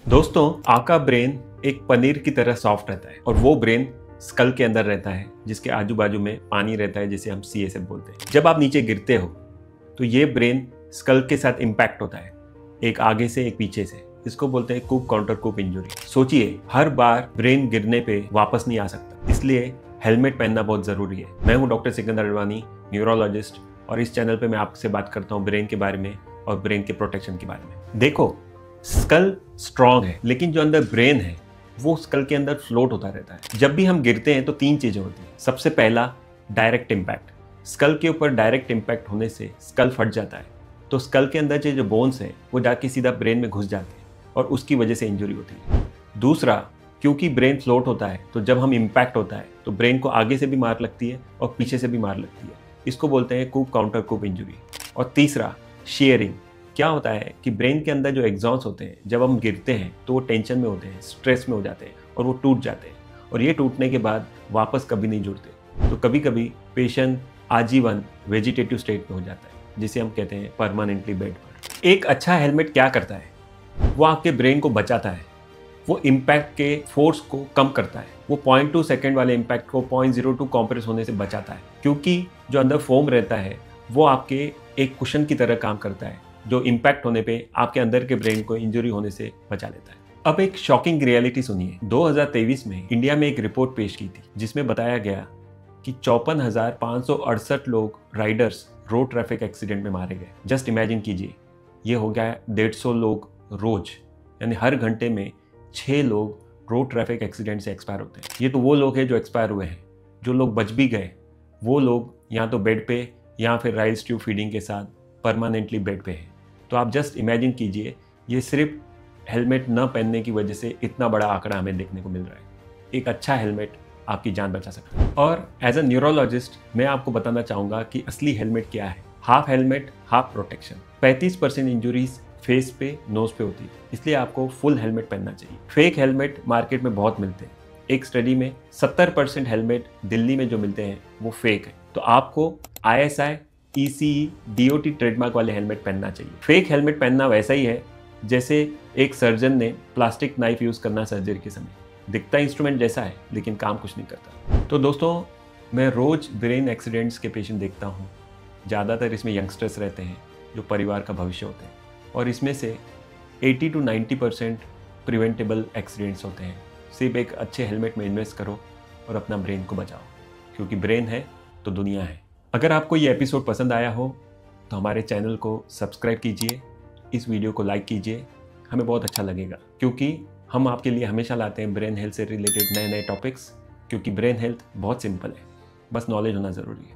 दोस्तों, आपका ब्रेन एक पनीर की तरह सॉफ्ट रहता है और वो ब्रेन स्कल के अंदर रहता है जिसके आजू बाजू में पानी रहता है जिसे हम CSF बोलते हैं। जब आप नीचे गिरते हो तो ये ब्रेन स्कल के साथ इम्पैक्ट होता है, एक आगे से एक पीछे से। इसको बोलते हैं कूप काउंटर कूप इंजरी। सोचिए, हर बार ब्रेन गिरने पे वापस नहीं आ सकता, इसलिए हेलमेट पहनना बहुत जरूरी है। मैं हूं डॉक्टर सिकंदर अडवाणी, न्यूरोलॉजिस्ट, और इस चैनल पे मैं आपसे बात करता हूं ब्रेन के बारे में और ब्रेन के प्रोटेक्शन के बारे में। देखो, स्कल स्ट्रॉन्ग है लेकिन जो अंदर ब्रेन है वो स्कल के अंदर फ्लोट होता रहता है। जब भी हम गिरते हैं तो तीन चीजें होती हैं। सबसे पहला, डायरेक्ट इम्पैक्ट। स्कल के ऊपर डायरेक्ट इम्पैक्ट होने से स्कल फट जाता है, तो स्कल के अंदर जो बोन्स हैं वो जाके सीधा ब्रेन में घुस जाते हैं और उसकी वजह से इंजरी होती है। दूसरा, क्योंकि ब्रेन फ्लोट होता है तो जब हम इम्पैक्ट होता है तो ब्रेन को आगे से भी मार लगती है और पीछे से भी मार लगती है। इसको बोलते हैं कूप काउंटर कूप इंजरी। और तीसरा, शेयरिंग। क्या होता है कि ब्रेन के अंदर जो एक्सॉन्स होते हैं, जब हम गिरते हैं तो वो टेंशन में होते हैं, स्ट्रेस में हो जाते हैं और वो टूट जाते हैं, और ये टूटने के बाद वापस कभी नहीं जुड़ते। तो कभी कभी पेशेंट आजीवन वेजिटेटिव स्टेट में हो जाता है, जिसे हम कहते हैं परमानेंटली बेड पर। एक अच्छा हेलमेट क्या करता है? वो आपके ब्रेन को बचाता है, वो इम्पैक्ट के फोर्स को कम करता है, वो 0.2 सेकेंड वाले इम्पैक्ट को 0.02 कॉम्प्रेस होने से बचाता है, क्योंकि जो अंदर फोम रहता है वो आपके एक कुशन की तरह काम करता है, जो इम्पैक्ट होने पे आपके अंदर के ब्रेन को इंजरी होने से बचा लेता है। अब एक शॉकिंग रियलिटी सुनिए। 2023 में इंडिया में एक रिपोर्ट पेश की थी जिसमें बताया गया कि 54,568 लोग राइडर्स रोड ट्रैफिक एक्सीडेंट में मारे गए। जस्ट इमेजिन कीजिए, ये हो गया 150 लोग रोज, यानी हर घंटे में 6 लोग रोड ट्रैफिक एक्सीडेंट से एक्सपायर होते हैं। ये तो वो लोग हैं जो एक्सपायर हुए हैं। जो लोग बच भी गए वो लोग या तो बेड पे या फिर राइल्स ट्यूब फीडिंग के साथ परमानेंटली बेड पे हैं। तो आप जस्ट इमेजिन कीजिए, ये सिर्फ हेलमेट न पहनने की वजह से इतना बड़ा आंकड़ा हमें देखने को मिल रहा है। एक अच्छा हेलमेट आपकी जान बचा सकता है। और एज अ न्यूरोलॉजिस्ट मैं आपको बताना चाहूँगा कि असली हेलमेट क्या है। Half helmet half protection. 35% injuries face पे, नोज पे होती है, इसलिए आपको फुल हेलमेट पहनना चाहिए। फेक हेलमेट मार्केट में बहुत मिलते हैं। एक स्टडी में 70% हेलमेट दिल्ली में जो मिलते हैं वो फेक है। तो आपको ISI, ECE, DOT ट्रेडमार्क वाले हेलमेट पहनना चाहिए। फेक हेलमेट पहनना वैसा ही है जैसे एक सर्जन ने प्लास्टिक नाइफ यूज़ करना सर्जरी के समय। दिखता इंस्ट्रूमेंट जैसा है लेकिन काम कुछ नहीं करता। तो दोस्तों, मैं रोज़ ब्रेन एक्सीडेंट्स के पेशेंट देखता हूँ। ज़्यादातर इसमें यंगस्टर्स रहते हैं जो परिवार का भविष्य होते हैं, और इसमें से 80 to 90% प्रिवेंटेबल एक्सीडेंट्स होते हैं। सिर्फ एक अच्छे हेलमेट में इन्वेस्ट करो और अपना ब्रेन को बचाओ, क्योंकि ब्रेन है तो दुनिया है। अगर आपको ये एपिसोड पसंद आया हो तो हमारे चैनल को सब्सक्राइब कीजिए, इस वीडियो को लाइक कीजिए, हमें बहुत अच्छा लगेगा, क्योंकि हम आपके लिए हमेशा लाते हैं ब्रेन हेल्थ से रिलेटेड नए नए टॉपिक्स। क्योंकि ब्रेन हेल्थ बहुत सिंपल है, बस नॉलेज होना ज़रूरी है।